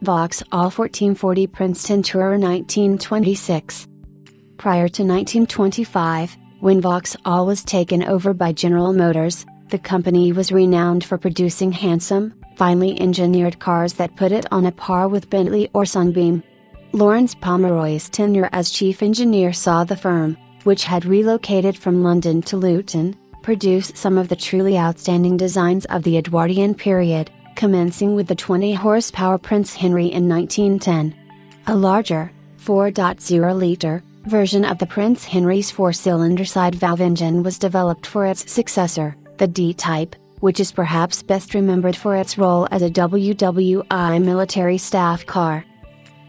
Vauxhall 1440 Princeton Tourer 1926. Prior to 1925, when Vauxhall was taken over by General Motors, the company was renowned for producing handsome, finely engineered cars that put it on a par with Bentley or Sunbeam. Lawrence Pomeroy's tenure as chief engineer saw the firm, which had relocated from London to Luton, produce some of the truly outstanding designs of the Edwardian period, commencing with the 20-horsepower Prince Henry in 1910. A larger, 4.0-liter, version of the Prince Henry's four-cylinder side-valve engine was developed for its successor, the D-Type, which is perhaps best remembered for its role as a WWI military staff car.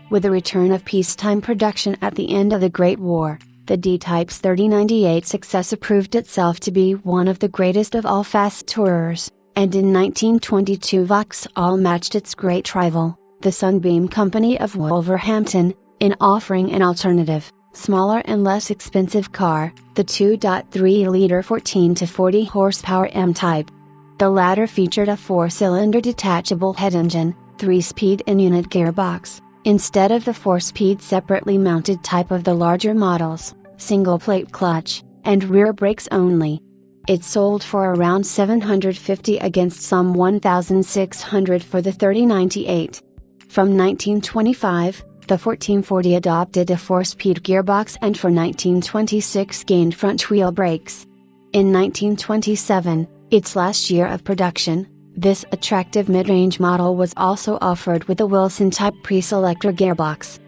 With the return of peacetime production at the end of the Great War, the D-Type's 3098 successor proved itself to be one of the greatest of all fast tourers, and in 1922 Vauxhall matched its great rival, the Sunbeam Company of Wolverhampton, in offering an alternative, smaller and less expensive car, the 2.3-liter 14 to 40 horsepower M-Type. The latter featured a four-cylinder detachable head engine, 3-speed in-unit gearbox, instead of the 4-speed separately mounted type of the larger models, single-plate clutch, and rear brakes only. It sold for around $750 against some $1,600 for the 3098. From 1925, the 1440 adopted a 4-speed gearbox and for 1926 gained front-wheel brakes. In 1927, its last year of production, this attractive mid-range model was also offered with a Wilson-type pre-selector gearbox.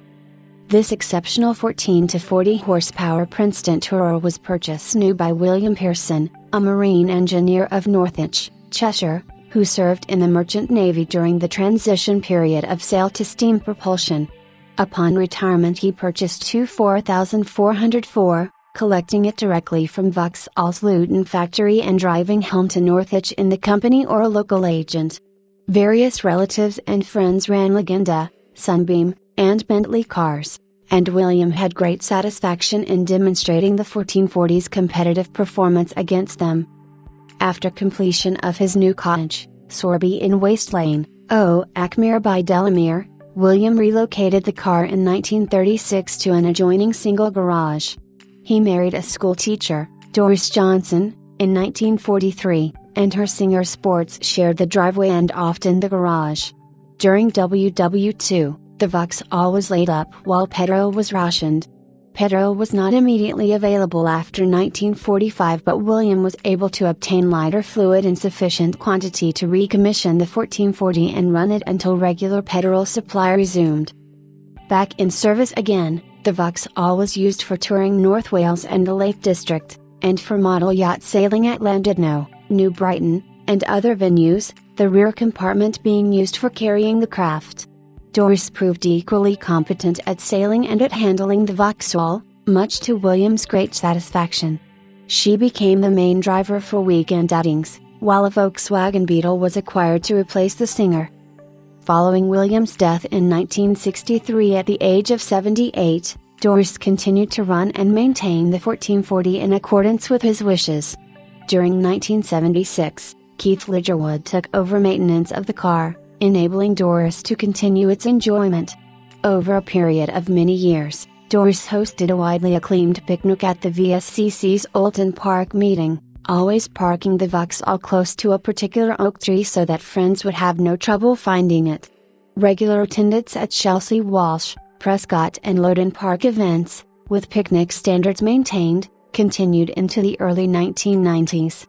This exceptional 14 to 40 horsepower Princeton Tourer was purchased new by William Pearson, a marine engineer of Northwich, Cheshire, who served in the Merchant Navy during the transition period of sail to steam propulsion. Upon retirement he purchased two 4404, collecting it directly from Vauxhall's Luton factory and driving home to Northwich in the company or a local agent. Various relatives and friends ran Legenda, Sunbeam, and Bentley cars, and William had great satisfaction in demonstrating the 1440's competitive performance against them. After completion of his new cottage, Sorby in Waste Lane, Ackmere by Delamere, William relocated the car in 1936 to an adjoining single garage. He married a schoolteacher, Doris Johnson, in 1943, and her Singer Sports shared the driveway and often the garage. During WW2, the Vauxhall was laid up while petrol was rationed. Petrol was not immediately available after 1945, but William was able to obtain lighter fluid in sufficient quantity to recommission the 1440 and run it until regular petrol supply resumed. Back in service again, the Vauxhall was used for touring North Wales and the Lake District, and for model yacht sailing at Llandudno, New Brighton, and other venues, the rear compartment being used for carrying the craft. Doris proved equally competent at sailing and at handling the Vauxhall, much to William's great satisfaction. She became the main driver for weekend outings, while a Volkswagen Beetle was acquired to replace the Singer. Following William's death in 1963 at the age of 78, Doris continued to run and maintain the 1440 in accordance with his wishes. During 1976, Keith Lidgerwood took over maintenance of the car, enabling Doris to continue its enjoyment. Over a period of many years, Doris hosted a widely acclaimed picnic at the VSCC's Oulton Park meeting, always parking the Vauxhall close to a particular oak tree so that friends would have no trouble finding it. Regular attendance at Chelsea Walsh, Prescott and Loudon Park events, with picnic standards maintained, continued into the early 1990s.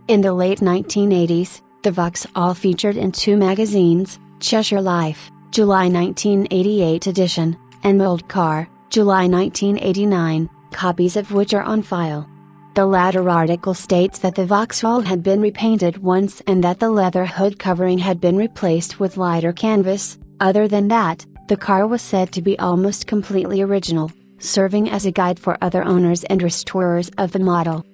In the late 1980s, the Vauxhall featured in two magazines, Cheshire Life, July 1988 edition, and Old Car, July 1989, copies of which are on file. The latter article states that the Vauxhall had been repainted once and that the leather hood covering had been replaced with lighter canvas. Other than that, the car was said to be almost completely original, serving as a guide for other owners and restorers of the model.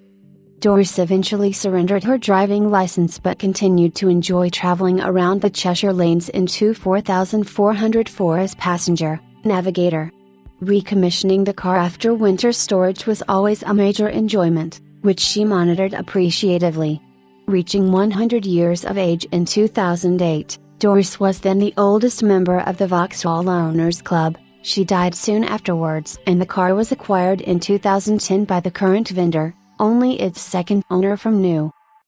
Doris eventually surrendered her driving license but continued to enjoy traveling around the Cheshire lanes in two 4404 as passenger, navigator. Recommissioning the car after winter storage was always a major enjoyment, which she monitored appreciatively. Reaching 100 years of age in 2008, Doris was then the oldest member of the Vauxhall Owners Club. She died soon afterwards and the car was acquired in 2010 by the current vendor, only its second owner from new.